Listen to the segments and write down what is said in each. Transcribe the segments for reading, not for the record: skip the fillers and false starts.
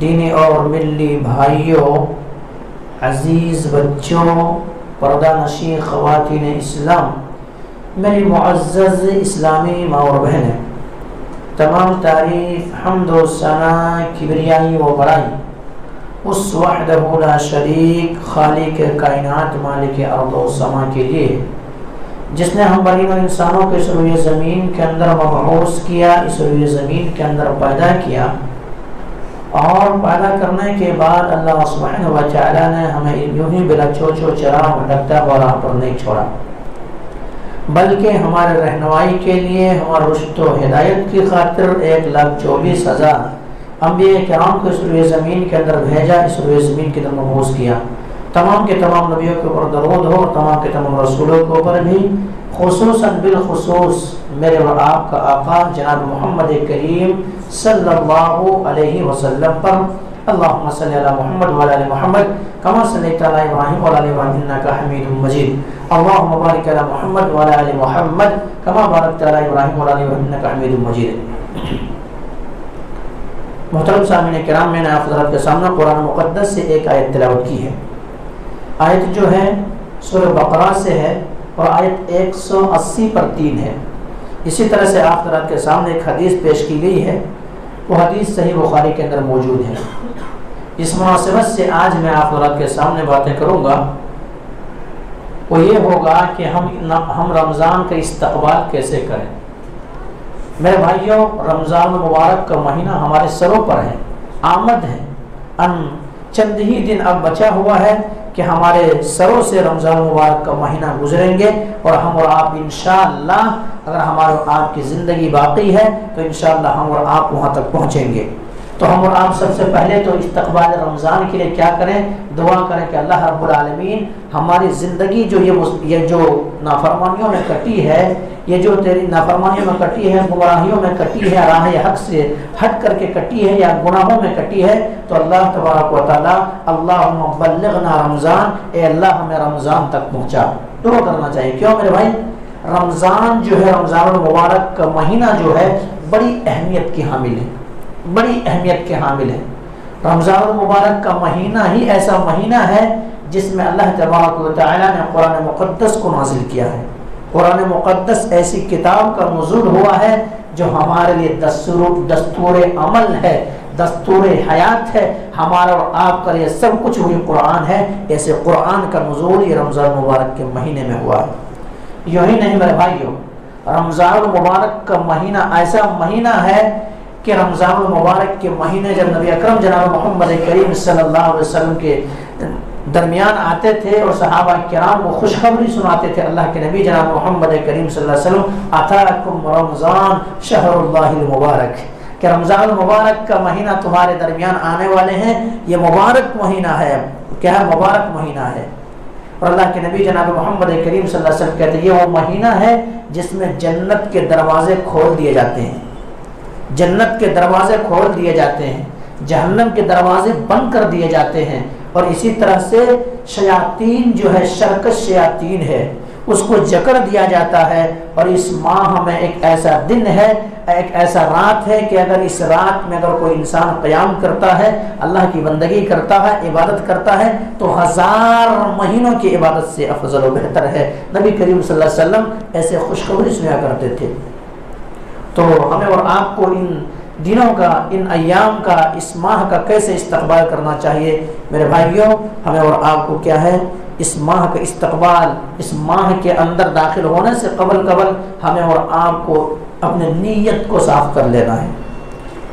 दीनी और मिली भाइयों अजीज़ बच्चों पर्दा नशी ख़वातीन इस्लाम मेरी मुअज़्ज़ज़ इस्लामी माँ और बहनें तमाम तारीफ़ हम्द व सना किबरियाई व बड़ाई उस वहदहू ला शरीक खालिक कायनात मालिक अर्द व समा के लिए जिसने हम बनी हुए इंसानों को इस रुए ज़मीन के अंदर मबऊस किया इस रुए ज़मीन के अंदर पैदा किया और पैदा करने के बाद अल्लाह सुब्हानहू व तआला ने हमें यूं ही बिला चोचो चरा भटकता हुआ राह पर नहीं छोड़ा बल्कि हमारे रहनुमाई के लिए हमारे रुश्द व हिदायत की खातिर 1,24,000 अंबिया किराम को इस रुए ज़मीन के अंदर भेजा इस रुए ज़मीन के अंदर मबऊस किया तमाम के तमाम नबियों के ऊपर दरूद हो तमाम के तमाम रसूलों के ऊपर भी खुसूसन बिलखुसूस मेरे व आपका आका जनाब मोहम्मद करीम सल्लल्लाहु अलैहि वसल्लम पर अल्लाहुम्मा सल्लि अला मुहम्मद व अला आलि मुहम्मद कमा सल्लैता अला इब्राहीम व अला आलि इब्राहीम इन्नका हमीदुम मजीद। अल्लाहुम्मा बारिक अला मुहम्मद व अला आलि मुहम्मद कमा बारकता अला इब्राहीम व अला आलि इब्राहीम इन्नका हमीदुम मजीद। मोहतरम सामीन किराम, मैंने आप हज़रात के सामने कुरान मुक़द्दस से एक आयत तिलावत की है। आयत जो है सूरह बकरा से है और आयत 180 पर 3 है। इसी तरह से आप हज़रात के सामने एक हदीस पेश की गई है, वो हदीस सही बुखारी के अंदर मौजूद है। इस मुनासिबत से आज मैं आप हज़रात के सामने बातें करूँगा, वो ये होगा कि हम रमज़ान का इस्तक़बाल कैसे करें। मेरे भाइयों, रमज़ान मुबारक का महीना हमारे सरों पर है, आमद है। चंद ही दिन अब बचा हुआ है कि हमारे सरों से रमज़ान मुबारक का महीना गुजरेंगे और हम और आप इंशाअल्लाह, अगर हमारे आपकी ज़िंदगी बाकी है तो इंशाअल्लाह हम और आप वहाँ तक पहुँचेंगे। तो हम और आप सबसे पहले तो इस्तक़बाल रमज़ान के लिए क्या करें, दुआ करें कि अल्लाह रब्बुल आलमीन हमारी ज़िंदगी जो ये जो नाफरमानियों में कटी है, ये जो तेरी नाफरमानियों में कटी है, गुमराहियों में कटी है, राह हक से हट करके कटी है या गुनाहों में कटी है, तो अल्लाह तबारक व तआला अल्लाहुम्मा बल्लिग़ना रमज़ान, ए अल्लाह हमें रमज़ान तक पहुँचा। दुआ करना चाहिए। क्यों मेरे भाई, रमज़ान जो है, रमज़ान मुबारक का महीना जो है बड़ी अहमियत की हामिल है, बड़ी अहमियत के हामिल है। रमज़ान मुबारक का महीना ही ऐसा महीना है जिसमें अल्लाह तबारक व तआला ने कुरान मुक़द्दस को नाज़िल किया है। कुरान मुक़द्दस ऐसी किताब का नुज़ूल हुआ है जो हमारे लिए दस्तूर अमल है, दस्तूर हयात है, हमारा और आपका ये सब कुछ वही कुरान है। ऐसे कुरान का नुज़ूल ये रमज़ान मुबारक के महीने में हुआ है। यूँ ही नहीं मेरे भाइयों, रमज़ान मुबारक का महीना ऐसा महीना है कि रमज़ान मुबारक के महीने जब नबी अकरम जनाब मोहम्मद करीम सल्लल्लाहु अलैहि वसल्लम के दरमियान आते थे और सहाबा किराम को खुशखबरी सुनाते थे, अल्लाह के नबी जनाब मोहम्मद करीम सल्लल्लाहु अलैहि वसल्लम अताकुम रमज़ान शहरुल्लाहिल मुबारक, कि रमज़ान मुबारक का महीना तुम्हारे दरमियान आने वाले हैं, ये मुबारक महीना है। क्या है? मुबारक महीना है। और अल्लाह के नबी जनाब मोहम्मद करीम सल्लल्लाहु अलैहि वसल्लम कहते हैं ये वो महीना है जिसमें जन्नत के दरवाजे खोल दिए जाते हैं, जन्नत के दरवाजे खोल दिए जाते हैं, जहन्नम के दरवाजे बंद कर दिए जाते हैं। और इसी तरह से शयातीन जो है, शरकश शयातीन है, उसको जकड़ दिया जाता है। और इस माह में एक ऐसा दिन है, एक ऐसा रात है कि अगर इस रात में अगर कोई इंसान क़याम करता है, अल्लाह की बंदगी करता है, इबादत करता है, तो 1000 महीनों की इबादत से अफजल व बेहतर है। नबी करीम सल्लल्लाहु अलैहि वसल्लम ऐसे खुशखबरी सुनाया करते थे। तो हमें और आपको इन दिनों का, इन अय्याम का, इस माह का कैसे इस्तक़बाल करना चाहिए मेरे भाइयों। हमें और आपको क्या है, इस माह का इस्तक़बाल, इस माह के अंदर दाखिल होने से कबल हमें और आपको अपने नीयत को साफ कर लेना है,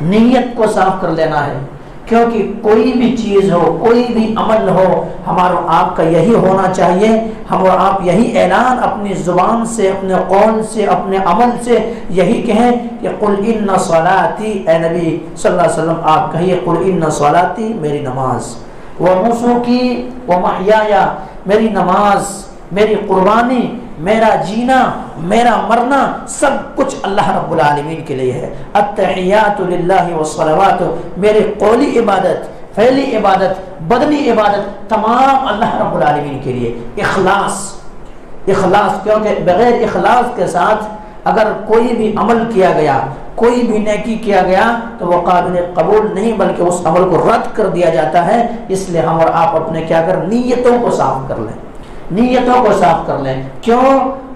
नीयत को साफ कर लेना है। क्योंकि कोई भी चीज़ हो, कोई भी अमल हो, हमारा आपका यही होना चाहिए, हम और आप यही ऐलान अपनी ज़ुबान से, अपने कौल से, अपने अमल से यही कहें कि कुल इन्ना सलाती, ए नबी सल्लल्लाहु अलैहि वसल्लम आप कहिए कुल इन्ना सलाती, मेरी नमाज, व नुसुकी व महयाया, मेरी नमाज, मेरी कुर्बानी, मेरा जीना, मेरा मरना, सब कुछ अल्लाह रब्बुल आलमीन के लिए है। अत्तहियातु लिल्लाहि वस्सलावातु, मेरी कौली इबादत, फैली इबादत, बदनी इबादत तमाम अल्लाह रब्बुल आलमीन के लिए। इखलास, इखलास, क्योंकि बगैर इखलास के साथ अगर कोई भी अमल किया गया, कोई भी नेकी किया गया तो वह काबिल कबूल नहीं, बल्कि उस अमल को रद्द कर दिया जाता है। इसलिए हम और आप अपने क्या कर, नीयतों को साफ कर लें, नीयतों को साफ कर लें। क्यों?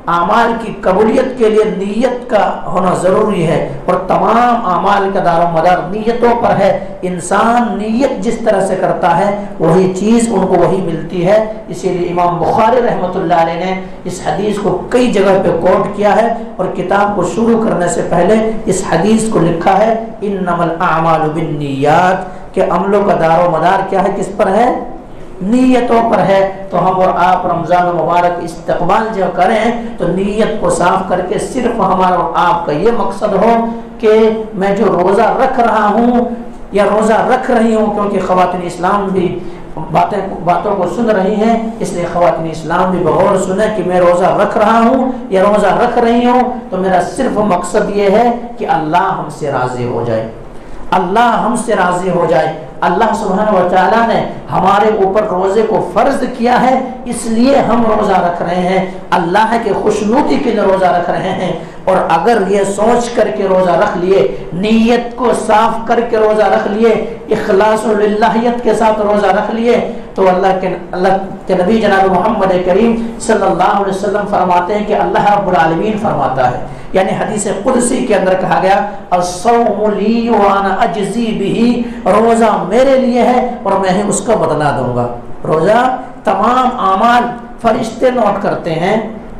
आमाल की कबूलियत के लिए नीयत का होना ज़रूरी है और तमाम आमाल का दारो मदार नीयतों पर है। इंसान नीयत जिस तरह से करता है वही चीज़ उनको वही मिलती है। इसीलिए इमाम बुखारी रहमतुल्लाह अलैह ने इस हदीस को कई जगह पे कोट किया है और किताब को शुरू करने से पहले इस हदीस को लिखा है, इन्नमल अमालु बिन्नियात, के अमलों का दारो मदार क्या है, किस पर है, नीयतों पर है। तो हम और आप रमज़ान मुबारक इस्तक़बाल जो करें तो नीयत को साफ करके सिर्फ हमारा और आपका ये मकसद हो कि मैं जो रोज़ा रख रहा हूँ या रोज़ा रख रही हूँ, क्योंकि ख़वातीन इस्लाम भी बातों को सुन रही हैं, इसलिए ख़वातीन इस्लाम भी बगौर सुने कि मैं रोज़ा रख रहा हूँ या रोज़ा रख रही हूँ, तो मेरा सिर्फ मकसद ये है कि अल्लाह हमसे राज़ी हो जाए, अल्लाह हमसे राज़ी हो जाए, अल्लाह सुब्हानहू व तआला ने हमारे ऊपर रोजे को फर्ज किया है, इसलिए हम रोजा रख रहे हैं, अल्लाह के खुशनुदी के लिए रोजा रख रहे हैं। और अगर ये सोच करके रोजा रख लिए, नीयत को साफ करके रोजा रख लिए, इखलास और लिल्लाहियत के साथ रोजा रख लिए, तो अल्लाह के नबी जनाब मोहम्मद करीम सल्लल्लाहु अलैहि वसल्लम फरमाते हैं कि अल्लाह रब्बुल आलमीन फरमाता है, यानी हदीस कुदसी के अंदर कहा गया, अस्सौमु ली व अना अजज़ी बिही, रोजा मेरे लिए है और मैं ही उसका बदला दूंगा। रोजा तमाम आमाल फरिश्ते नोट करते हैं,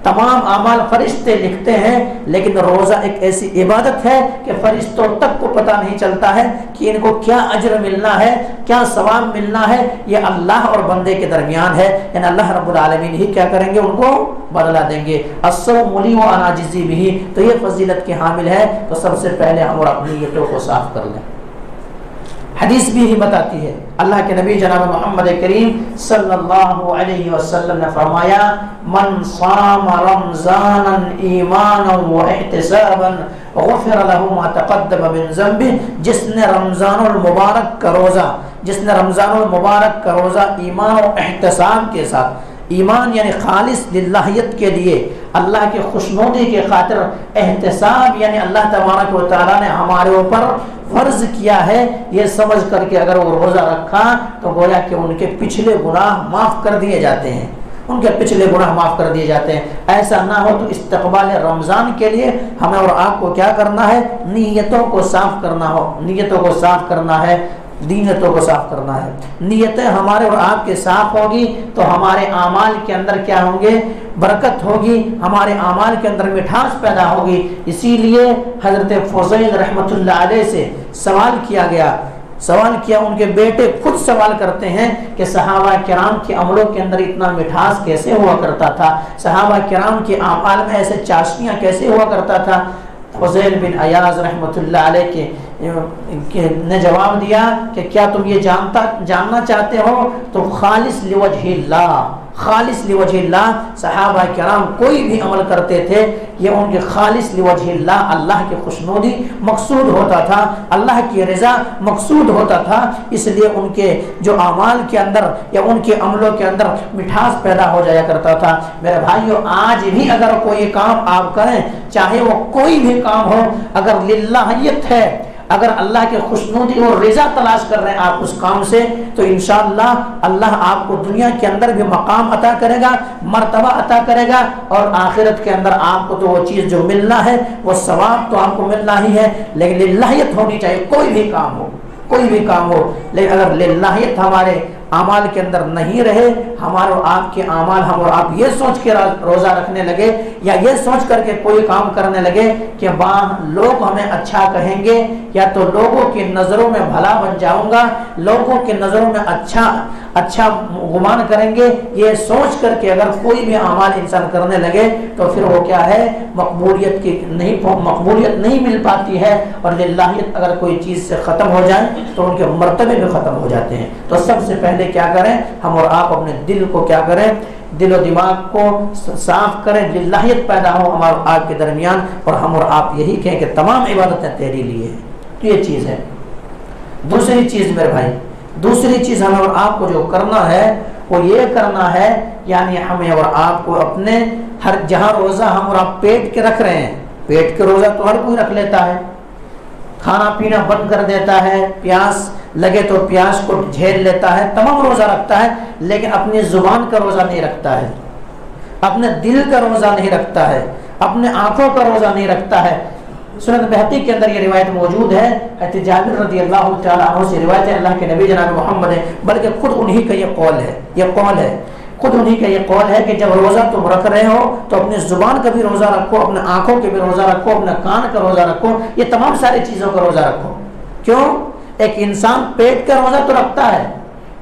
तमाम आमाल फरिश्ते लिखते हैं, लेकिन रोजा एक ऐसी इबादत है कि फरिश्तों तक को पता नहीं चलता है कि इनको क्या अजर मिलना है, क्या सवाब मिलना है। ये अल्लाह और बंदे के दरमियान है, यानी अल्लाह रब्बुल आलमीन ही क्या करेंगे, उनको बदला देंगे। अस्सौमु ली व अना अजज़ी बिही, तो ये फजीलत के हामिल है। तो सबसे पहले हम और अपनी नीयतों को साफ कर लें। हदीस भी ही बताती है, अल्लाह के नबी जनाब मोहम्मद करीम सल्लल्लाहु अलैहि वसल्लम ने फरमाया, मन साम रमज़ानन ईमानन व इहतिसाबन गुफ़िर लहु मा तक़द्दम मिन ज़ंबि, जिसने रमज़ानुल मुबारक का रोज़ा, जिसने रमज़ानुल मुबारक का रोज़ा ईमान और एहतिसाब के साथ, ईमान यानी खालिस लिल्लाहियत के लिए, अल्लाह के खुशनुदी के खातिर, एहतिसाब यानी अल्लाह तबारक व तआला ने हमारे ऊपर फर्ज किया है, ये समझ करके अगर वो रोज़ा रखा तो गोया कि उनके पिछले गुनाह माफ़ कर दिए जाते हैं, उनके पिछले गुनाह माफ़ कर दिए जाते हैं। ऐसा ना हो तो इस्तक़बाल रमज़ान के लिए हमें और आपको क्या करना है, नीयतों को साफ़ करना हो, नीयतों को साफ़ करना है, नीयतों को साफ करना है। नीयतें हमारे और आपके साफ होगी तो हमारे आमाल के अंदर क्या होंगे, बरकत होगी, हमारे आमाल के अंदर मिठास पैदा होगी। इसीलिए हजरत फुज़ैल रहमतुल्लाह अलैह से सवाल किया गया, सवाल किया, उनके बेटे खुद सवाल करते हैं कि सहाबा किराम के अमलों के अंदर इतना मिठास कैसे हुआ करता था, सहाबा किराम के आमाल में ऐसे चाशनियाँ कैसे हुआ करता था। फुज़ैल बिन अयाज़ रहमतुल्लाह अलैह ने जवाब दिया कि क्या तुम ये जानना चाहते हो, तो खालिस लिवजहिल्लाह, खालिस लिवजहिल्लाह, सहाबा किराम कोई भी अमल करते थे ये उनके खालिस लिवजहिल्लाह, अल्लाह की खुशनुदी मकसूद होता था, अल्लाह की रज़ा मकसूद होता था। इसलिए उनके जो अमाल के अंदर या उनके अमलों के अंदर मिठास पैदा हो जाया करता था। मेरे भाइयों, आज भी अगर कोई काम आप करें, चाहे वो कोई भी काम हो, अगर लिल्लाहियत है, अगर अल्लाह के खुशनुदी और रज़ा तलाश कर रहे हैं आप उस काम से, तो इंशाअल्लाह अल्लाह आपको दुनिया के अंदर भी मकाम अता करेगा, मर्तबा अता करेगा, और आखिरत के अंदर आपको तो वो चीज़ जो मिलना है वो सवाब तो आपको मिलना ही है, लेकिन लिल्लाहियत होनी चाहिए। कोई भी काम हो, कोई भी काम हो, लेकिन अगर लिल्लाहियत हमारे आमाल के अंदर नहीं रहे, हमारे और आपके आमाल, हम और आप ये सोच के रोज़ा रखने लगे या ये सोच करके कोई काम करने लगे कि वाह लोग हमें अच्छा कहेंगे, या तो लोगों की नज़रों में भला बन जाऊंगा, लोगों की नज़रों में अच्छा गुमान करेंगे, ये सोच करके अगर कोई भी आमाल इंसान करने लगे तो फिर वो क्या है, मकबूलियत नहीं मिल पाती है। और लिल्लाहियत अगर कोई चीज़ से ख़त्म हो जाए तो उनके मर्तबे भी ख़त्म हो जाते हैं। तो सबसे पहले क्या करें, हम और आप अपने दिल को क्या करें, दिल और दिमाग को साफ करें, लिल्लाहियत पैदा हो हमारे आपके दरमियान, और हम और आप यही कहें कि तमाम इबादतें तेरे लिए हैं। तो ये चीज़ है। दूसरी चीज़ मेरे भाई, दूसरी चीज़ हमें और आपको जो करना है वो ये करना है, यानी हमें और आपको अपने हर जहाँ रोज़ा हम और आप पेट के रख रहे हैं, पेट के रोज़ा तो हर कोई रख लेता है, खाना पीना बंद कर देता है, प्यास लगे तो प्यास को झेल लेता है, तमाम रोज़ा रखता है, लेकिन अपनी ज़ुबान का रोज़ा नहीं रखता है, अपने दिल का रोज़ा नहीं रखता है, अपने आँखों का रोज़ा नहीं रखता है। सुनन बहकी के अंदर ये रिवायत मौजूद है, हज़रत जाबिर रज़ियल्लाहु तआला अन्हु से रिवायत है, अल्लाह के नबी जनाब मोहम्मद है, बल्कि खुद उन्हीं का ये कौल है, ये कौल है, खुद उन्हीं का ये कौल है कि जब रोज़ा तुम रख रहे हो तो अपनी ज़ुबान का भी रोज़ा रखो, अपने आँखों के भी रोज़ा रखो, अपने कान का रोज़ा रखो, ये तमाम सारी चीज़ों का रोज़ा रखो। क्यों? एक इंसान पेट का रोज़ा तो रखता है,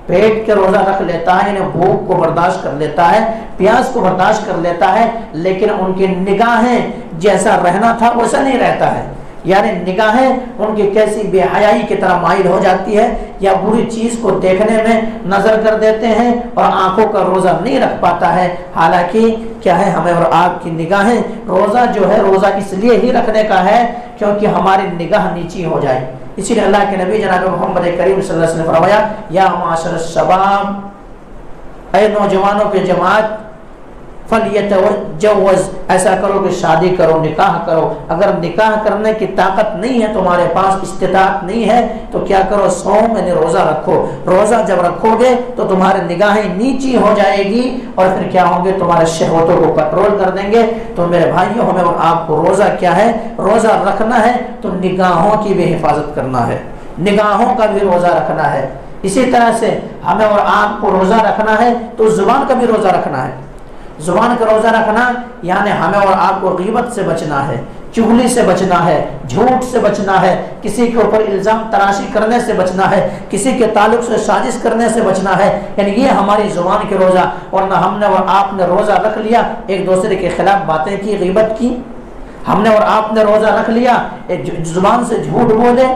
पेट के रोज़ा रख लेता है, यानी भूख को बर्दाश्त कर लेता है, प्यास को बर्दाश्त कर लेता है, लेकिन उनकी निगाहें जैसा रहना था वैसा नहीं रहता है, यानी निगाहें उनकी कैसी बेहयाई की तरह माइल हो जाती है, या बुरी चीज़ को देखने में नज़र कर देते हैं और आंखों का रोज़ा नहीं रख पाता है। हालांकि क्या है, हमें और आपकी निगाहें, रोज़ा जो है रोज़ा इसलिए ही रखने का है क्योंकि हमारी निगाह नीची हो जाए, इसीलिए अल्लाह के नबी जनाब मोहम्मद करीम सल्लल्लाहु अलैहि वसल्लम ने फरमाया, या माशर शबाब, ऐ नौजवानों के जमात, फलियतवज्जवज, ऐसा करो कि शादी करो, निकाह करो। अगर निकाह करने की ताकत नहीं है, तुम्हारे पास इस्तिताअत नहीं है, तो क्या करो, सौम यानी रोजा रखो। रोजा जब रखोगे तो तुम्हारी निगाहें नीची हो जाएगी और फिर क्या होंगे, तुम्हारे शहवतों को कंट्रोल कर देंगे। तो मेरे भाइयों, हमें और आपको रोजा क्या है, रोजा रखना है तो निगाहों की भी हिफाजत करना है, निगाहों का भी रोजा रखना है। इसी तरह से हमें और आपको रोजा रखना है तो जुबान का भी रोजा रखना है। जुबान का रोजा रखना यानी हमें और आपको गीबत से बचना है, चुगली से बचना है, झूठ से बचना है, किसी के ऊपर इल्जाम तराशी करने से बचना है, किसी के ताल्लुक से साजिश करने से बचना है। यानी ये हमारी जुबान के रोजा। वरना हमने और आपने रोजा रख लिया, एक दूसरे के खिलाफ बातें की, गीबत की, हमने और आपने रोजा रख लिया, एक जुबान से झूठ बोले,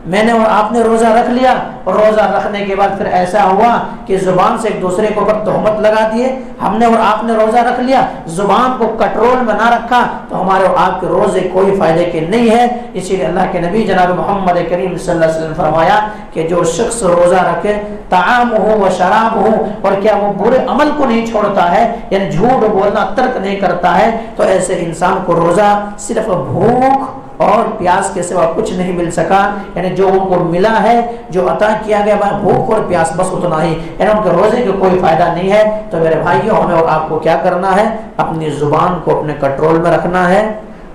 मैंने और आपने रोजा रख लिया और रोजा रखने के बाद फिर ऐसा हुआ कि जुबान से एक दूसरे के ऊपर तोहमत लगा दिए। हमने और आपने रोजा रख लिया, जुबान को कंट्रोल में ना रखा, तो हमारे और आपके रोजे कोई फायदे के नहीं है। इसीलिए अल्लाह के नबी जनाब मोहम्मद करीम सल्लल्लाहु अलैहि वसल्लम फरमाया कि जो शख्स रोजा रखे, ताम हो व शराब हो, और क्या वो बुरे अमल को नहीं छोड़ता है, यानी झूठ बोलना तर्क नहीं करता है, तो ऐसे इंसान को रोजा सिर्फ भूख और प्यास के सिवा कुछ नहीं मिल सका। यानी जो उनको मिला है, जो अता किया गया, वह भूख और प्यास, बस उतना ही, यानी उनके रोजे का कोई फायदा नहीं है। तो मेरे भाइयों, हमें और आपको क्या करना है, अपनी जुबान को अपने कंट्रोल में रखना है,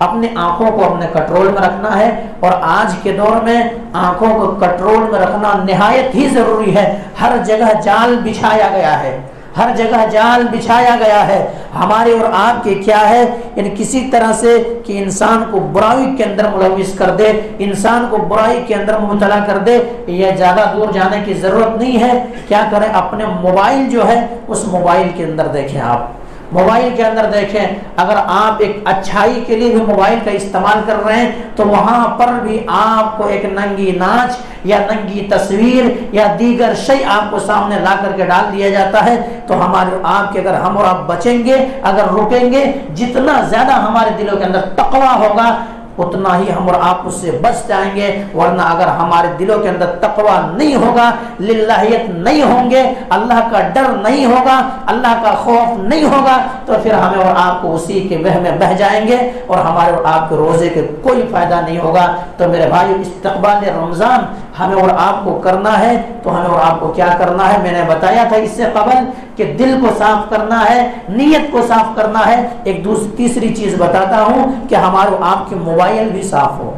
अपनी आंखों को अपने कंट्रोल में रखना है। और आज के दौर में आंखों को कंट्रोल में रखना निहायत ही जरूरी है। हर जगह जाल बिछाया गया है, हर जगह जाल बिछाया गया है हमारे और आपके, क्या है, यानी किसी तरह से कि इंसान को बुराई के अंदर मुलविस कर दे, इंसान को बुराई के अंदर मुबतला कर दे। यह ज्यादा दूर जाने की जरूरत नहीं है। क्या करें, अपने मोबाइल जो है उस मोबाइल के अंदर देखें, आप मोबाइल के अंदर देखें, अगर आप एक अच्छाई के लिए भी मोबाइल का इस्तेमाल कर रहे हैं तो वहां पर भी आपको एक नंगी नाच या नंगी तस्वीर या दीगर शय आपको सामने ला करके डाल दिया जाता है। तो हमारे आपके, अगर हम और आप बचेंगे, अगर रुकेंगे, जितना ज्यादा हमारे दिलों के अंदर तकवा होगा उतना ही हम और आप उससे बच जाएंगे। वरना अगर हमारे दिलों के अंदर तकवा नहीं होगा, लिल्लाहियत नहीं होंगे, अल्लाह का डर नहीं होगा, अल्लाह का खौफ नहीं होगा, तो फिर हमें और आपको उसी के वह में बह जाएंगे और हमारे और आपके रोजे के कोई फायदा नहीं होगा। तो मेरे भाई, इस्तक़बाल रमजान हमें और आपको करना है, तो हमें और आपको क्या करना है, मैंने बताया था इससे कबल कि दिल को साफ करना है, नीयत को साफ करना है। एक तीसरी चीज बताता हूं कि हमारे और आपके मोबाइल भी साफ हो,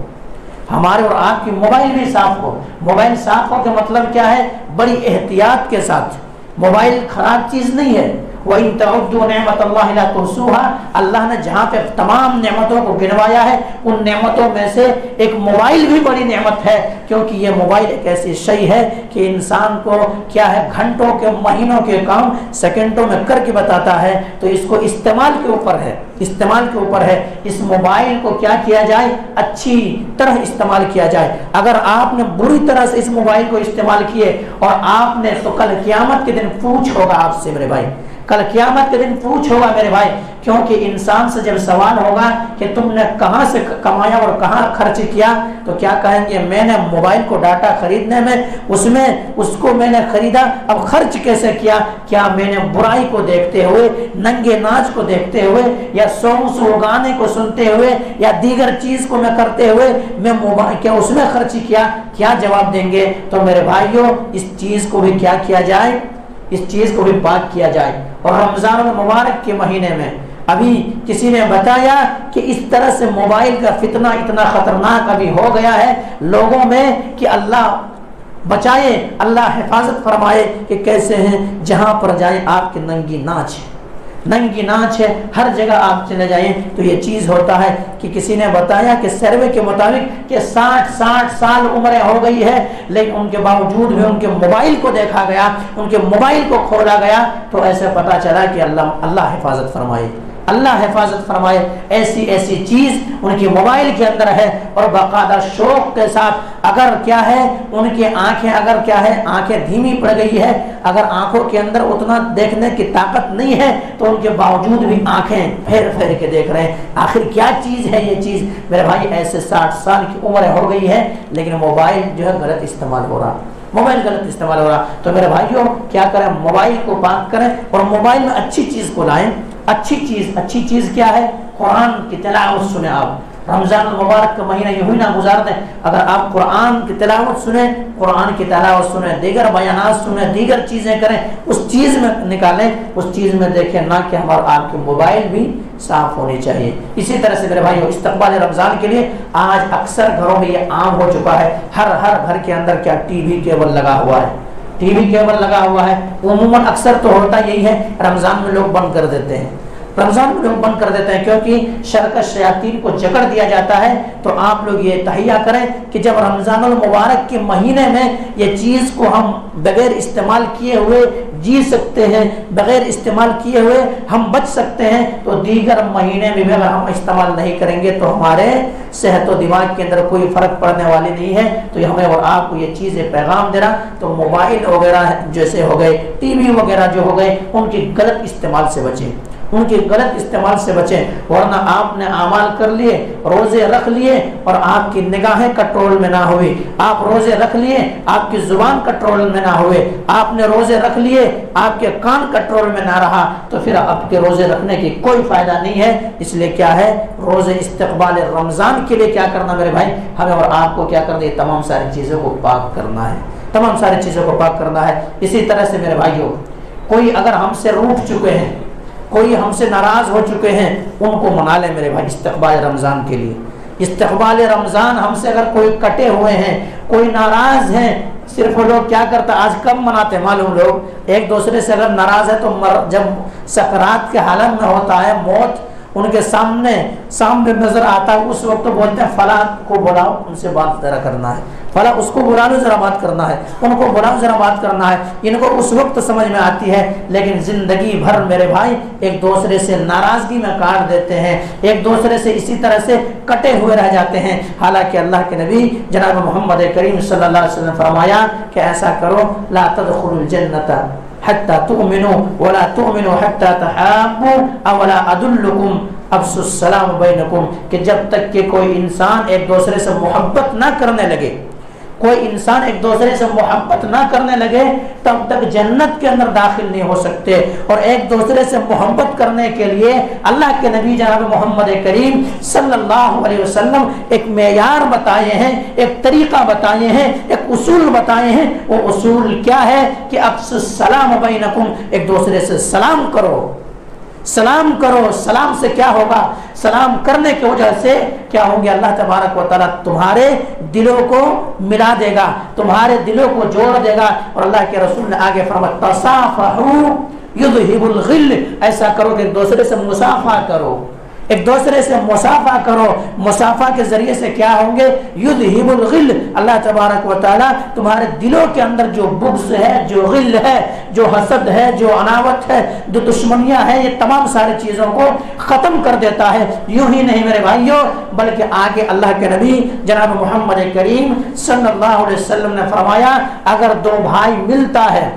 हमारे और आपकी मोबाइल भी साफ हो। मोबाइल साफ हो का मतलब क्या है, बड़ी एहतियात के साथ। मोबाइल खराब चीज नहीं है। वही तउद्दू नेमतल्लाहि ला तुहसूहा, अल्लाह ने जहाँ पे तमाम नेमतों को गिनवाया है, उन नेमतों में से एक मोबाइल भी बड़ी नेमत है। क्योंकि ये मोबाइल एक ऐसी शय है कि इंसान को क्या है, घंटों के, महीनों के काम सेकंडों में करके बताता है। तो इसको इस्तेमाल के ऊपर है, इस्तेमाल के ऊपर है। इस मोबाइल को क्या किया जाए, अच्छी तरह इस्तेमाल किया जाए। अगर आपने बुरी तरह से इस मोबाइल को इस्तेमाल किए और आपने, तो कल क़यामत के दिन पूछ होगा आपसे मेरे भाई, कल क़यामत के दिन पूछ होगा मेरे भाई। क्योंकि इंसान से जब सवाल होगा कि तुमने कहां से कमाया और कहां खर्च किया, तो क्या कहेंगे, मैंने मोबाइल को डाटा खरीदने में, उसमें उसको मैंने खरीदा, अब खर्च कैसे किया, क्या मैंने बुराई को देखते हुए, नंगे नाच को देखते हुए, या सौ गाने को सुनते हुए, या दीगर चीज को मैं करते हुए मैं मोबाइल क्या उसमें खर्च किया, क्या जवाब देंगे। तो मेरे भाइयों, इस चीज को भी क्या किया जाए, इस चीज को भी पाक किया जाए। और रमजान मुबारक के महीने में अभी किसी ने बताया कि इस तरह से मोबाइल का फितना इतना खतरनाक अभी हो गया है लोगों में कि अल्लाह बचाए, अल्लाह हिफाजत फरमाए कि कैसे हैं, जहां पर जाए आपके नंगी नाच है, नंगी नाच है, हर जगह आप चले जाएं तो ये चीज होता है कि किसी ने बताया कि सर्वे के मुताबिक कि 60 साल उम्र हो गई है, लेकिन उनके बावजूद भी उनके मोबाइल को देखा गया, उनके मोबाइल को खोला गया, तो ऐसे पता चला कि अल्लाह हिफाजत फरमाए। अल्लाह हिफाजत फरमाए। ऐसी ऐसी चीज उनकी मोबाइल के अंदर है और बाकायदा शौक के साथ अगर क्या है उनकी आंखें अगर क्या है आंखें धीमी पड़ गई है, अगर आंखों के अंदर उतना देखने की ताकत नहीं है तो उनके बावजूद भी आंखें फेर फेर के देख रहे हैं। आखिर क्या चीज है ये चीज मेरे भाई? ऐसे 60 साल की उम्र हो गई है लेकिन मोबाइल जो है गलत इस्तेमाल हो रहा, मोबाइल गलत इस्तेमाल हो रहा। तो मेरे भाइयों क्या करें? मोबाइल को पाक करें और मोबाइल में अच्छी चीज को लाएं। अच्छी चीज क्या है? कुरान की तिलावत सुने। आप रमजान मुबारक का महीना यूं ही ना गुजार दें, अगर आप कुरान की तिलावत सुने, कुरान की तिलावत सुने, दीगर बयानात सुने, दीगर चीजें करें, उस चीज में निकालें, उस चीज में देखें, ना कि हमारा आपके मोबाइल भी साफ होनी चाहिए। इसी तरह से मेरे भाइयों इस्तकबाल रमजान के लिए आज अक्सर घरों में ये आम हो चुका है, हर घर के अंदर क्या टीवी केबल लगा हुआ है, टीवी केबल लगा हुआ है। उमूमन अक्सर तो होता यही है, रमजान में लोग बंद कर देते हैं, रमजान में लोग बंद कर देते हैं क्योंकि शरकत शयातीन को जकड़ दिया जाता है। तो आप लोग ये तहिया करें कि जब रमजानुल मुबारक के महीने में ये चीज को हम बगैर इस्तेमाल किए हुए जी सकते हैं, बगैर इस्तेमाल किए हुए हम बच सकते हैं, तो दीगर महीने में भी अगर हम इस्तेमाल नहीं करेंगे तो हमारे सेहत और दिमाग के अंदर कोई फर्क पड़ने वाली नहीं है। तो हमें और आपको ये चीजें पैगाम दे रहा। तो मोबाइल वगैरह जैसे हो गए, टीवी वगैरह जो हो गए, उनकी गलत इस्तेमाल से बचें, उनके गलत इस्तेमाल से बचें। वरना आपने आमाल कर लिए, रोजे रख लिए और आपकी निगाहें कंट्रोल में ना हुई, आप रोजे रख लिए आपकी जुबान कंट्रोल में ना हुए, आपने रोजे रख लिए आपके कान कंट्रोल में ना रहा, तो फिर आपके रोजे रखने की कोई फायदा नहीं है। इसलिए क्या है, रोजे इस्तकबाल रमजान के लिए क्या करना मेरे भाई? हमें और आपको क्या करना है? तमाम सारी चीजों को पाक करना है, तमाम सारी चीजों को पाक करना है। इसी तरह से मेरे भाइयों कोई अगर हमसे रूठ चुके हैं, कोई हमसे नाराज हो चुके हैं, उनको मना ले मेरे भाई इस्तकबाल रमजान के लिए। इस्तकबाल रमजान हमसे अगर कोई कटे हुए हैं, कोई नाराज हैं, सिर्फ लोग क्या करता आज कम मनाते मालूम, लोग एक दूसरे से अगर नाराज है तो जब सकरात के हालत में होता है, मौत उनके सामने नजर आता है, उस वक्त तो बोलते हैं फला को बुलाओ, उनसे बात जरा करना है, फला उसको बुला लो जरा बात करना है, उनको बुलाओ जरा बात करना है। इनको उस वक्त समझ में आती है, लेकिन जिंदगी भर मेरे भाई एक दूसरे से नाराजगी में काट देते हैं, एक दूसरे से इसी तरह से कटे हुए रह जाते हैं। हालांकि अल्लाह के नबी जनाब मोहम्मद करीम सल्लल्लाहु अलैहि वसल्लम फरमाया कि ऐसा करो, ला तदखुलुल जन्नता हत्ता तुमिनु वला तुमिनु हत्ता तहाब्बु अवला अदुल्लुकुम अफ्सुस सलाम बैनकुम, कि जब तक कि कोई इंसान एक दूसरे से मोहब्बत ना करने लगे, कोई इंसान एक दूसरे से मोहब्बत ना करने लगे तब तक जन्नत के अंदर दाखिल नहीं हो सकते। और एक दूसरे से मोहब्बत करने के लिए अल्लाह के नबी जनाब मोहम्मद करीम सल्लल्लाहु अलैहि वसल्लम एक मेयार बताए हैं, एक तरीका बताए हैं, एक उसूल बताए हैं। वो उसूल क्या है कि अफ्सुस सलाम बैनकुम, एक दूसरे से सलाम करो, सलाम करो। सलाम से क्या होगा? सलाम करने की वजह से क्या होंगे? अल्लाह तबारक व तआला तुम्हारे दिलों को मिला देगा, तुम्हारे दिलों को जोड़ देगा। और अल्लाह के रसूल ने आगे फरमाया तसाफहू युज़हिबुल गिल, ऐसा करो कि एक दूसरे से मुसाफा करो, एक दूसरे से मुसाफा करो। मुसाफा के जरिए से क्या होंगे? युज़हिबुल गिल, अल्लाह तबारक व तआला तुम्हारे दिलों के अंदर जो बुग़्ज़ है, जो गिल है, जो हसद है, जो अनावत है, जो दुश्मनियां हैं, ये तमाम सारी चीज़ों को ख़त्म कर देता है। यूं ही नहीं मेरे भाइयों, बल्कि आगे अल्लाह के नबी जनाब मोहम्मद करीम सल्लल्लाहु अलैहि वसल्लम ने फरमाया, अगर दो भाई मिलता है,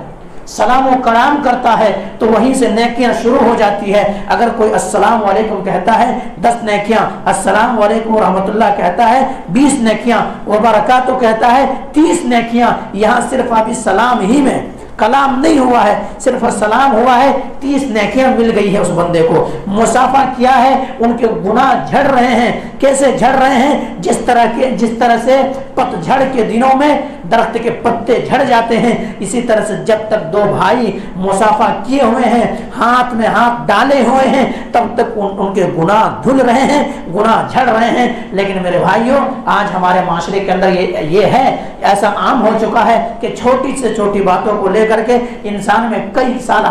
सलाम व कलाम करता है, तो वहीं से नेकियां शुरू हो जाती है। अगर कोई अस्सलाम वालेकुम कहता है 10 नेकियां, अस्सलाम वालेकुम रहमतुल्लाह कहता है 20 नेकियां, व बरकातुहू कहता है 30 नेकियां। यहाँ सिर्फ अभी सलाम ही में कलाम नहीं हुआ है, सिर्फ सलाम हुआ है, 30 नेकियां मिल गई है उस बंदे को। मुसाफा किया है, उनके गुनाह झड़ रहे हैं। कैसे झड़ रहे हैं? जिस तरह से पतझड़ के दिनों में दरख्त के पत्ते झड़ जाते हैं, इसी तरह से जब तक दो भाई मुसाफा किए हुए हैं, हाथ में हाथ डाले हुए हैं, तब तक उनके गुनाह धुल रहे हैं, गुनाह झड़ रहे हैं। लेकिन मेरे भाइयों, आज हमारे माशरे के अंदर ये है, ऐसा आम हो चुका है कि छोटी से छोटी बातों को करके इंसान में कई साल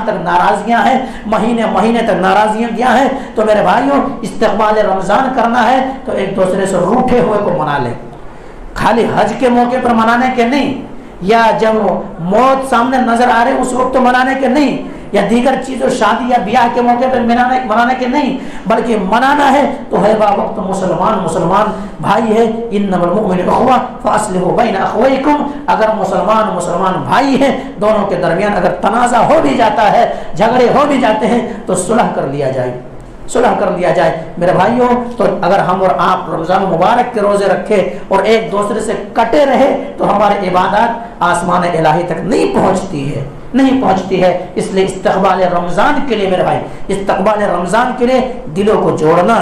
तक नाराजगियां हैं, महीने तक नाराजगियां हैं। तो मेरे भाइयों, इस्तकबाल रमजान करना है तो एक दूसरे से रूठे हुए को मना ले, खाली हज के मौके पर मनाने के नहीं, या जब मौत सामने नजर आ रहे उस वक्त तो मनाने के नहीं, या दीगर चीज़ों शादी या ब्याह के मौके पर मनाने के नहीं, बल्कि मनाना है तो है बा वक्त मुसलमान भाई है। इन्नमल मुमिनुना इख्वा फअस्लिहू बैन अख्वैकुम, अगर मुसलमान भाई हैं, दोनों के दरमियान अगर तनाज़ा हो भी जाता है, झगड़े हो भी जाते हैं, तो सुलह कर लिया जाए मेरे भाइयों। तो अगर हम और आप रमज़ान मुबारक के रोज़े रखें और एक दूसरे से कटे रहे तो हमारी इबादत आसमान इलाही तक नहीं पहुंचती है। इसलिए इस्तक़बाल रमज़ान के लिए मेरे भाई, इस्तक़बाल रमज़ान के लिए दिलों को जोड़ना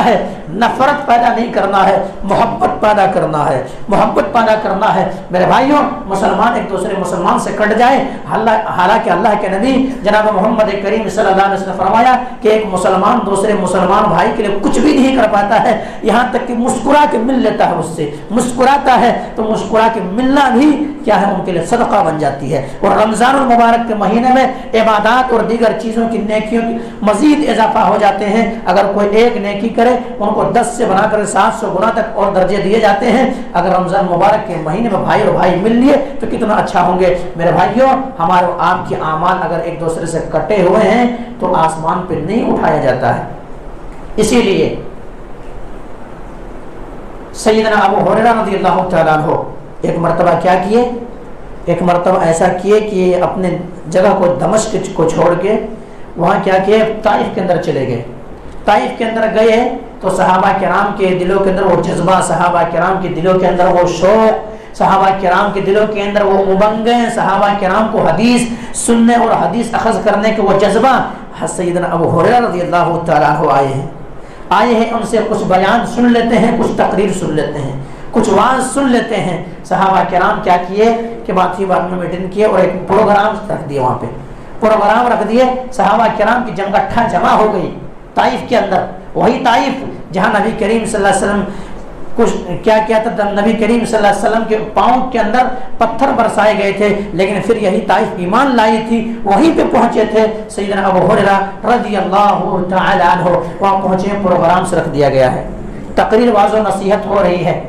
है, नफरत पैदा नहीं करना है, मोहब्बत पैदा करना है मेरे भाइयों। मुसलमान एक दूसरे मुसलमान से कट जाए, हालांकि अल्लाह के नबी जनाब मोहम्मद करीम सल्लल्लाहु अलैहि वसल्लम ने फरमाया कि एक मुसलमान दूसरे मुसलमान भाई के लिए कुछ भी नहीं कर पाता है, यहाँ तक कि मुस्कुरा के मिल लेता है, उससे मुस्कुराता है तो मुस्कुरा के मिलना भी क्या है उनके लिए सदका बन जाती है। और रमज़ान मुबारक के महीने में इबादत और दीगर चीज़ों की नेकियों की मजीद इजाफा हो जाते हैं। अगर कोई एक नेकी करे उनको 10 से बनाकर 700 गुना तक और दर्जे दिए जाते हैं। अगर रमज़ान मुबारक के महीने में भाई और भाई मिल लिए तो कितना अच्छा होंगे मेरे भाइयों। हमारे और आपके आमाल अगर एक दूसरे से कटे हुए हैं तो आसमान पे नहीं उठाया जाता है। इसीलिए सैयदना अबू हुरैरा रज़ियल्लाहु तआला अन्हु एक मरतबा क्या किए, एक मरतबा ऐसा किए कि अपने जगह को दमिश्क को छोड़ के वहाँ क्या किए, ताइफ के अंदर चले गए। ताइफ के अंदर गए तो सहाबा किराम के दिलों के अंदर वो जज्बा, सहाबा किराम के दिलों के अंदर वो शौक, सहाबा किराम के दिलों के अंदर वो उमंगें, सहाबा किराम को हदीस सुनने और हदीस अखज़ करने के वो जज्बा। सैयदना अबू हुरैरा रज़ियल्लाहु तआला अन्हु आए हैं, उनसे कुछ बयान सुन लेते हैं, कुछ तकरीर सुन लेते हैं, कुछ वाज़ सुन लेते हैं। सहाबा किराम क्या किए कि बात में मीटिंग किए और एक प्रोग्राम रख दिए, वहाँ पे प्रोग्राम रख दिए। सहाबा किराम की जमगट्ठा जमा हो गई ताइफ के अंदर, वही ताइफ जहाँ नबी करीम सल्लल्लाहु अलैहि वसल्लम कुछ क्या किया था, नबी करीम सल्लल्लाहु अलैहि वसल्लम के पाँव के अंदर पत्थर बरसाए गए थे, लेकिन फिर यही ताइफ ईमान लाई थी, वहीं पे पहुंचे थे सैयदना अबू हुरैरा रज़ियल्लाहु तआला अन्हु। वहाँ पहुंचे, प्रोग्राम से रख दिया गया है, तकरीर वाज़ो नसीहत हो रही है,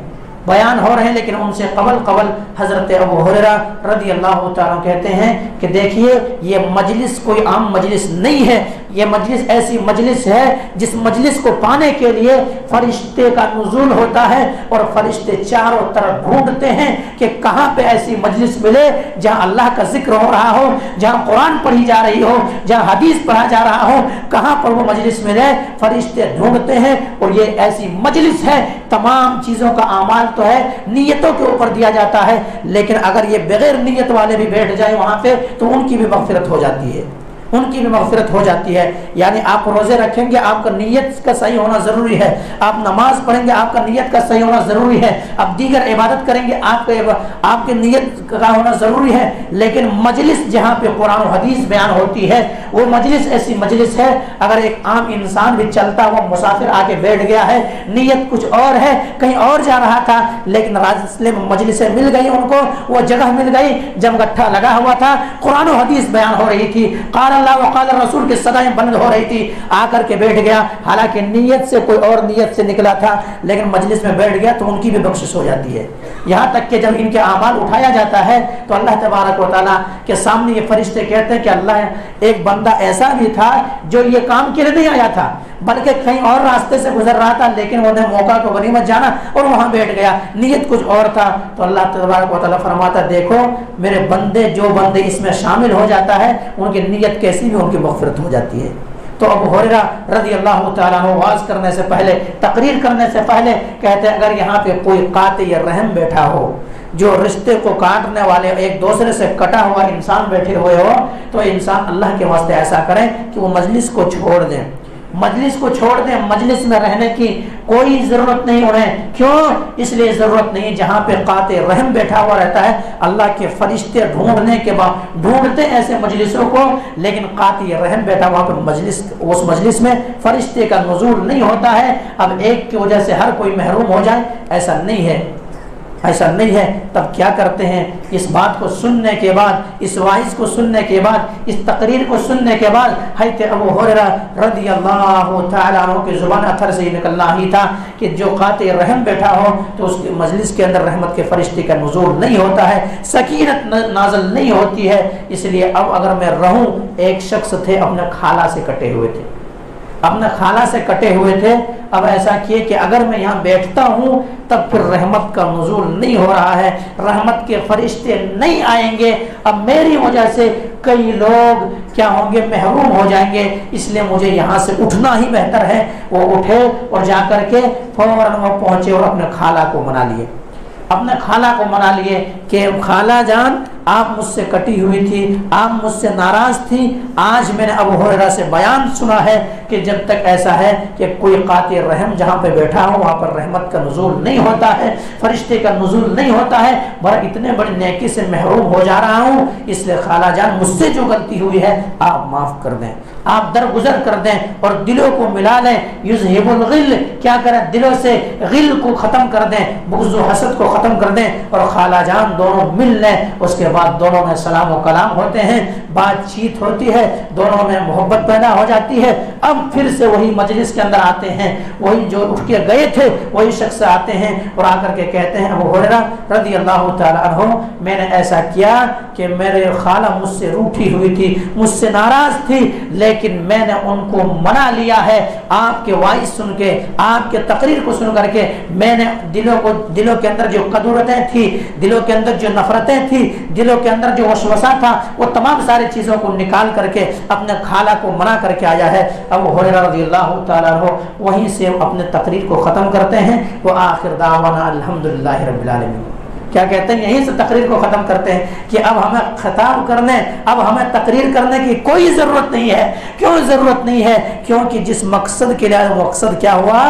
बयान हो रहे हैं, लेकिन उनसे कबल हजरत अबू हुरैरा रज़ियल्लाहु तआला कहते हैं कि देखिए ये मजलिस कोई आम मजलिस नहीं है, ये मजलिस ऐसी मजलिस है जिस मजलिस को पाने के लिए फरिश्ते का नुज़ूल होता है और फरिश्ते चारों तरफ ढूंढते हैं कि कहाँ पे ऐसी मजलिस मिले जहाँ अल्लाह का जिक्र हो रहा हो, जहाँ कुरान पढ़ी जा रही हो, जहाँ हदीस पढ़ा जा रहा हो, कहाँ पर वो मजलिस मिले, फरिश्ते ढूंढते हैं। और ये ऐसी मजलिस है, तमाम चीज़ों का आमाल तो है, नीयतों के ऊपर दिया जाता है, लेकिन अगर ये बगैर नीयत वाले भी बैठ जाए वहाँ पे तो उनकी भी मग़फ़िरत हो जाती है, उनकी भी मग़फ़िरत हो जाती है। यानी आप रोज़े रखेंगे, आपका नीयत का सही होना ज़रूरी है, आप नमाज पढ़ेंगे, आपका नीयत का सही होना ज़रूरी है, आप दीगर इबादत करेंगे, आपके नीयत का होना ज़रूरी है। लेकिन मजलिस जहाँ पे कुरान और हदीस बयान होती है वो मजलिस ऐसी मजलिस है, अगर एक आम इंसान भी चलता हुआ मुसाफिर आके बैठ गया है, नीयत कुछ और है, कहीं और जा रहा था, लेकिन रास्ते में मजलिसें मिल गई, उनको वो जगह मिल गई, जमगट्ठा लगा हुआ था, कुरान और हदीस बयान हो रही थी, क़ाल अल्लाह व क़ाल रसूल की सदाएं बंद हो रही थी, आकर के बैठ गया, हालांकि नीयत से कोई और नीयत से निकला था, लेकिन मजलिस में बैठ गया तो उनकी भी बख्शिश हो जाती है। यहाँ तक कि जब इनके आमाल उठाया जाता है तो अल्लाह तबारक व तआला के सामने ये फरिश्ते कहते हैं कि अल्लाह, एक बंदा ऐसा भी था जो ये काम के लिए नहीं आया था, बल्कि कहीं और रास्ते से गुजर रहा था, लेकिन उन्हें मौका को गनीमत जाना और वहाँ बैठ गया, नीयत कुछ और था। तो अल्लाह तबारक व तआला फरमाता, देखो मेरे बंदे, जो बंदे इसमें शामिल हो जाता है उनकी नीयत कैसी भी उनकी मग़फ़िरत हो जाती है। तो अबू हुरैरा रज़ियल्लाहु तआला अन्हु वाज़ करने से पहले, तकरीर करने से पहले कहते हैं, अगर यहाँ पे कोई कातिल या रहम बैठा हो, जो रिश्ते को काटने वाले, एक दूसरे से कटा हुआ इंसान बैठे हुए हो, तो इंसान अल्लाह के वास्ते ऐसा करें कि वो मजलिस को छोड़ दें, मजलिस को छोड़ दें, मजलिस में रहने की कोई ज़रूरत नहीं उन्हें। क्यों? इसलिए ज़रूरत नहीं जहाँ पे कातिल रहम बैठा हुआ रहता है, अल्लाह के फरिश्ते ढूंढने के बाद ढूंढते ऐसे मजलिसों को, लेकिन कातिल रहम बैठा वहाँ पे मजलिस, उस मजलिस में फरिश्ते का नुज़ूल नहीं होता है। अब एक की वजह से हर कोई महरूम हो जाए, ऐसा नहीं है। ऐसा नहीं है। तब क्या करते हैं, इस बात को सुनने के बाद, इस वाइज को सुनने के बाद, इस तकरीर को सुनने के बाद हज़रत अबू हुरैरा रज़ियल्लाहु तआला अन्हु की ज़ुबान अथर से ही निकलना ही था कि जो क़ाति रहम बैठा हो तो उसके मजलिस के अंदर रहमत के फरिश्ते का नुज़ूल नहीं होता है, सकीनत नाज़िल नहीं होती है। इसलिए अब अगर मैं रहूं, एक शख्स थे अपने खाला से कटे हुए थे, अपने खाला से कटे हुए थे। अब ऐसा किए कि अगर मैं यहाँ बैठता हूँ तब फिर रहमत का नुज़ूल नहीं हो रहा है, रहमत के फरिश्ते नहीं आएंगे। अब मेरी वजह से कई लोग क्या होंगे, महरूम हो जाएंगे। इसलिए मुझे यहाँ से उठना ही बेहतर है। वो उठे और जा कर के फौरन वो पहुँचे और अपने खाला को मना लिए, अपने खाला को मना लिए कि खाला जान, आप मुझसे कटी हुई थी, आप मुझसे नाराज थी। आज मैंने अबू हुरैरा से बयान सुना है कि जब तक ऐसा है कि कोई क़ाति रहम जहाँ पे बैठा हो वहाँ पर रहमत का नुज़ूल नहीं होता है, फरिश्ते का नुज़ूल नहीं होता है। बड़ा इतने बड़ी नेकी से महरूम हो जा रहा हूँ, इसलिए खाला जान मुझसे जो गलती हुई है आप माफ़ कर दें, आप दरगुजर कर दें और दिलों को मिला लें। युज़हिबुल गिल, क्या करें, दिलों से गिल को ख़त्म कर दें, बुग़्ज़ व हसद को ख़त्म कर दें और खाला जान दोनों मिल लें। उसके बाद दोनों में सलाम व कलाम होते हैं, बातचीत होती है, दोनों में मोहब्बत पैदा हो जाती है। अब फिर से वही मजलिस के अंदर आते हैं, वही जो उठ के गए थे वही शख्स आते हैं और आकर के कहते हैं अबू हुरैरा रज़ियल्लाहु तआला अन्हु, मैंने ऐसा किया कि मेरे खाला मुझसे रूठी हुई थी, मुझसे नाराज थी, लेकिन मैंने उनको मना लिया है। आपके वाइज सुन के, आपके तकरीर को सुन करके मैंने दिलों के अंदर जो कदूरतें थी, दिलों के अंदर जो नफरतें थी, दिलों के अंदर जो वसवसा था, वो तमाम सारी चीज़ों को निकाल करके अपने खाला को मना करके आया है। अबू हुरैरा रज़ियल्लाहु तआला अन्हु वहीं से अपने तकरीर को ख़त्म करते हैं। वो आखिर दावाना अल्हम्दुलिल्लाहि रब्बिल आलमीन, क्या कहते हैं, यहीं से तकरीर को ख़त्म करते हैं कि अब हमें खिताब करने, अब हमें तकरीर करने की कोई ज़रूरत नहीं है। क्यों ज़रूरत नहीं है? क्योंकि जिस मकसद के लिए, मकसद क्या हुआ,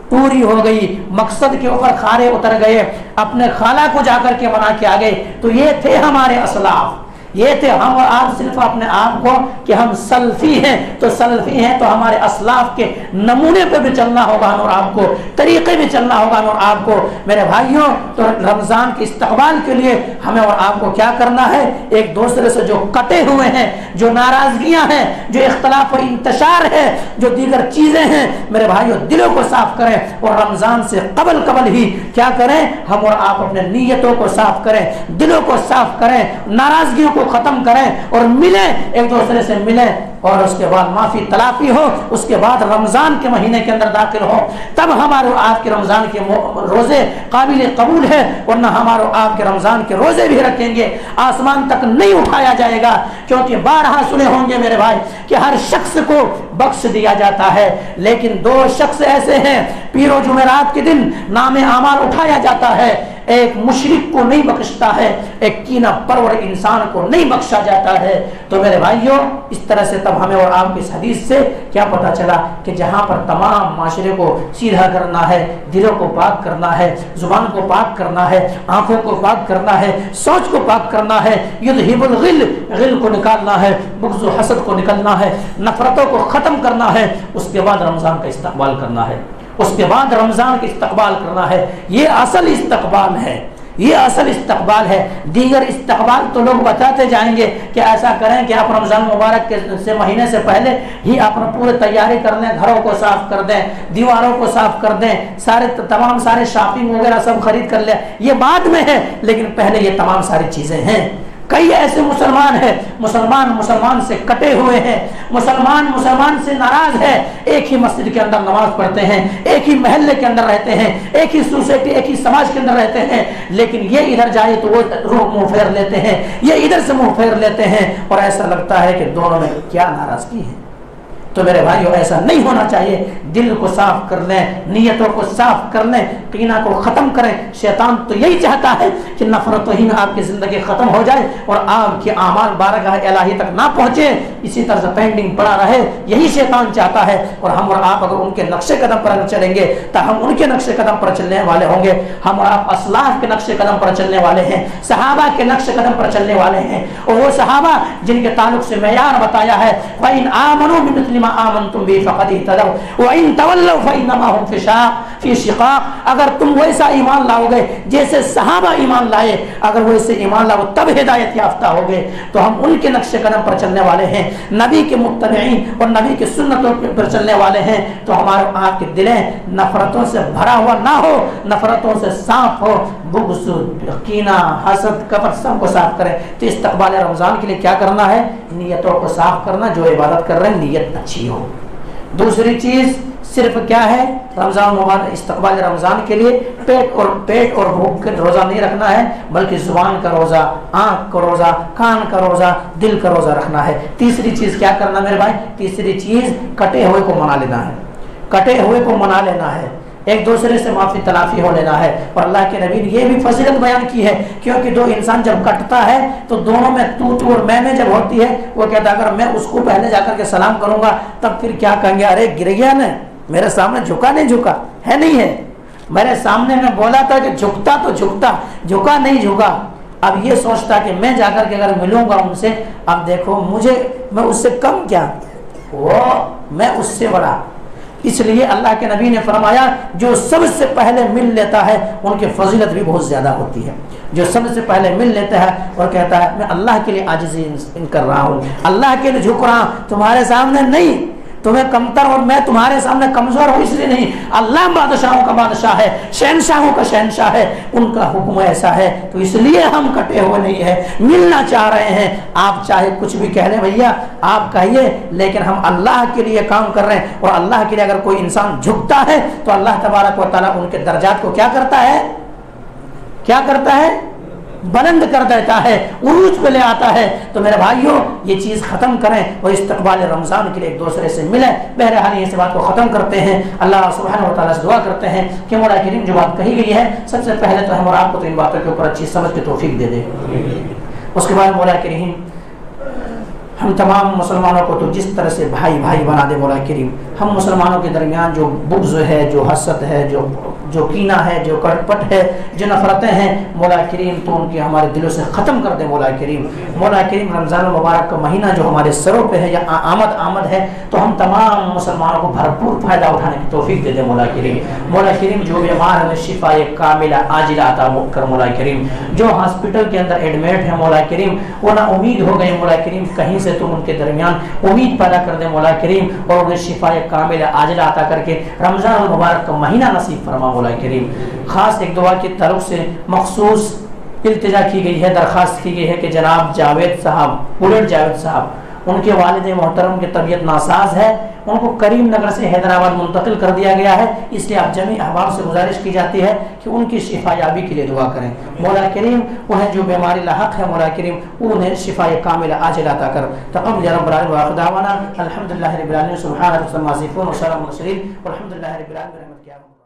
पूरी हो गई, मकसद के ऊपर खारे उतर गए, अपने खाला को जाकर के मना के आ गए। तो ये थे हमारे असलाफ, ये थे हम और आप। सिर्फ अपने आप को कि हम सल्फी हैं, तो सल्फी हैं तो हमारे असलाफ के नमूने पे भी चलना होगा हम और आपको, तरीके भी चलना होगा हम और आपको। मेरे भाइयों, तो रमज़ान के इस्तक़बाल के लिए हमें और आपको क्या करना है, एक दूसरे से जो कटे हुए हैं, जो नाराज़गियाँ हैं, जो इख्तलाफ और इंतशार है, जो दीगर चीज़ें हैं, मेरे भाइयों दिलों को साफ करें और रमज़ान से कबल ही क्या करें, हम और आप अपने नीयतों को साफ करें, दिलों को साफ करें, नाराज़गियों को खत्म करें और मिलें, एक दूसरे से मिलें और उसके बाद माफ़ी तलाफी हो। उसके बाद रमज़ान के महीने के अंदर दाखिल हो, तब हमारे आपके रमज़ान के रोज़े काबिल कबूल है, वरना हमारे आपके रमज़ान के रोज़े भी रखेंगे आसमान तक नहीं उठाया जाएगा। क्योंकि बारहा सुने होंगे मेरे भाई कि हर शख्स को बख्श दिया जाता है, लेकिन दो शख्स ऐसे हैं, पीरो जुमेरात के दिन नामे आमाल उठाया जाता है, एक मुशरिक को नहीं बख्शता है, एक कीना परवर इंसान को नहीं बख्शा जाता है। तो मेरे भाइयों, इस तरह से तब हमें और आपकी इस हदीस से क्या पता चला कि जहाँ पर तमाम माशरे को सीधा करना है, दिलों को पाक करना है, जुबान को पाक करना है, आंखों को पाक करना है, सोच को पाक करना है, युज़हिबुल गिल, गिल को निकालना है, बुग़्ज़ व हसद को निकालना है, नफरतों को ख़त्म करना है, उसके बाद रमज़ान का इस्तक़बाल करना है, उसके बाद रमज़ान का इस्तक़बाल करना है। ये असल इस्तक़बाल है, ये असल इस्तक़बाल है। दीगर इस्तक़बाल तो लोग बताते जाएंगे कि ऐसा करें कि आप रमज़ान मुबारक के से महीने से पहले ही अपना पूरी तैयारी कर लें, घरों को साफ़ कर दें, दीवारों को साफ़ कर दें, तमाम सारे शॉपिंग वगैरह सब खरीद कर लें। ये बाद में है, लेकिन पहले ये तमाम सारी चीज़ें हैं। कई ऐसे मुसलमान हैं, मुसलमान से कटे हुए हैं, मुसलमान से नाराज है, एक ही मस्जिद के अंदर नमाज पढ़ते हैं, एक ही महल्ले के अंदर रहते हैं, एक ही सोसाइटी, एक ही समाज के अंदर रहते हैं, लेकिन ये इधर जाए तो वो रूह मुँह फेर लेते हैं, ये इधर से मुँह फेर लेते हैं और ऐसा लगता है कि दोनों में क्या नाराजगी है। तो मेरे भाइयों, ऐसा नहीं होना चाहिए। दिल को साफ कर लें, नीयतों को साफ कर लें, कीना को ख़त्म करें। शैतान तो यही चाहता है कि नफरत ही में आपकी ज़िंदगी ख़त्म हो जाए और आपके आमाल बारगाह इलाही तक ना पहुँचे, इसी तरह से पेंडिंग पड़ा रहे। यही शैतान चाहता है। और हम और आप अगर उनके नक्शे कदम पर चलेंगे तो हम उनके नक्शे कदम पर चलने वाले होंगे। हम और आप असलाफ के नक्शे कदम पर चलने वाले हैं, सहाबा के नक्शे कदम पर चलने वाले हैं। और वो सहाबा जिनके ताल्लुक से मेयार बताया है, फ़इन आमनू बिमिस्लि मा आमनतुम बिही फ़क़द इहतदव व इन तवल्लव फ़इन्नमा हुम फ़ी शिक़ाक़। फी शिकाक, अगर तुम वैसा ईमान लाओगे जैसे सहाबा ईमान लाए, अगर वैसे ईमान लाओ तब हिदायत याफ्ता होगे। तो हम उनके नक्शे कदम पर चलने वाले हैं, नबी के मुत्तबईन और नबी के सुन्नतों पर चलने वाले हैं। तो हमारे आपके दिलें नफरतों से भरा हुआ ना हो, नफरतों से साफ हो, बुग़्ज़, कीना, हसद, कपट सबको साफ करें। तो इस्तक़बाल रमज़ान के लिए क्या करना है? नियतों को साफ करना, जो इबादत कर रहे हैं नीयत अच्छी हो। दूसरी चीज़ सिर्फ क्या है? रमज़ान मुबारक इस्तक़बाल रमज़ान के लिए पेट और भूख का रोज़ा नहीं रखना है, बल्कि ज़ुबान का रोज़ा, आँख का रोज़ा, कान का रोज़ा, दिल का रोज़ा रखना है। तीसरी चीज़ क्या करना मेरे भाई? तीसरी चीज़ कटे हुए को मना लेना है, कटे हुए को मना लेना है, एक दूसरे से माफ़ी तलाफ़ी हो लेना है। और अल्लाह के नबी ने यह भी फजीलत बयान की है, क्योंकि दो इंसान जब कटता है तो दोनों में तू तू और मैं जब होती है, वो कहता है अगर मैं उसको पहले जाकर के सलाम करूंगा तब फिर क्या कहेंगे, अरे गिर गया ना, मेरे सामने झुका नहीं झुका है, नहीं है, मेरे सामने मैं बोला था कि झुकता तो झुकता, झुका नहीं झुका। अब ये सोचता कि मैं जाकर के अगर मिलूंगा उनसे, अब देखो मुझे, मैं उससे कम क्या, वो मैं उससे बड़ा। इसलिए अल्लाह के नबी ने फरमाया जो सबसे पहले मिल लेता है उनकी फजीलत भी बहुत ज़्यादा होती है। जो सबसे पहले मिल लेता है और कहता है मैं अल्लाह के लिए आजिज़ी कर रहा हूँ, अल्लाह के लिए झुक रहा हूँ, तुम्हारे सामने नहीं, तुम्हें कमतर और मैं तुम्हारे सामने कमज़ोर हूँ इसलिए नहीं, अल्लाह बादशाहों का बादशाह है, शहनशाहों का शहनशाह है, उनका हुक्म ऐसा है, तो इसलिए हम कटे हुए नहीं है, मिलना चाह रहे हैं। आप चाहे कुछ भी कह लें भैया, आप कहिए, लेकिन हम अल्लाह के लिए काम कर रहे हैं। और अल्लाह के लिए अगर कोई इंसान झुकता है तो अल्लाह तबारक व तआला उनके दर्जात को क्या करता है, क्या करता है, बुलंद कर देता है, उरूज पे ले आता है। तो मेरे भाइयों ये चीज़ ख़त्म करें और इस्तक़बाल रमज़ान के लिए एक दूसरे से मिलें। बहरहाल इस बात को ख़त्म करते हैं, अल्लाह सुब्हानहू व तआला से दुआ करते हैं कि मौला करीम जो बात कही गई है, सबसे पहले तो हम और आपको तो इन बातों के ऊपर अच्छी समझ की तौफीक दे दे। उसके बाद मौला करीम हम तमाम मुसलमानों को तो जिस तरह से भाई भाई बना दे मौला करीम, हम मुसलमानों के दरमियान जो बुग़्ज़ है, जो हसद है, जो कीना है, जो कटपट है, जो नफरतें हैं, मौला करीम तो उनकी हमारे दिलों से ख़त्म कर दे मौला करीम। मौला करीम रमज़ान मुबारक का महीना जो हमारे सरों पे है या आमद है, तो हम तमाम मुसलमानों को भरपूर फ़ायदा उठाने की तौफीक दे दे मौला करीम। मौला करीम जो बीमार है शिफा कामिला आजिला अता कर मौला करीम, जो हॉस्पिटल के अंदर एडमिट है मौला करीम, वो ना उम्मीद हो गई मौला करीम, कहीं से तुम उनके दरमियान उम्मीद पैदा कर दे मौला करीम, और उन्हें शिफा कामिला आजिला अता करके रमज़ान मुबारक का महीना नसीब फरमा मौला करीम। खास एक दुआ के तरुक से मखसूस इल्तिजा की गई है, दरख्वास्त की गई है कि जनाब जावेद साहब, बुलेट जावेद साहब, उनके वालिद मोहतरम की तबीयत नासाज है, उनको करीम नगर से हैदराबाद मुंतकिल कर दिया गया है। इसलिए आप जमी अहबाब से गुजारिश की जाती है कि उनकी शिफायाबी के लिए दुआ करें। मौला करीम उन्हें जो बीमारी लाहक है मौला करीम उन्हें शिफा कामिला आजिला अता कर। तक़ब्बल या रब्बल आलमीन व आखिर दावाना अल्हम्दुलिल्लाहि रब्बिल आलमीन सुब्हान रब्बिक व सलामुन अलल मुरसलीन वल्हम्दुलिल्लाहि रब्बिल आलमीन।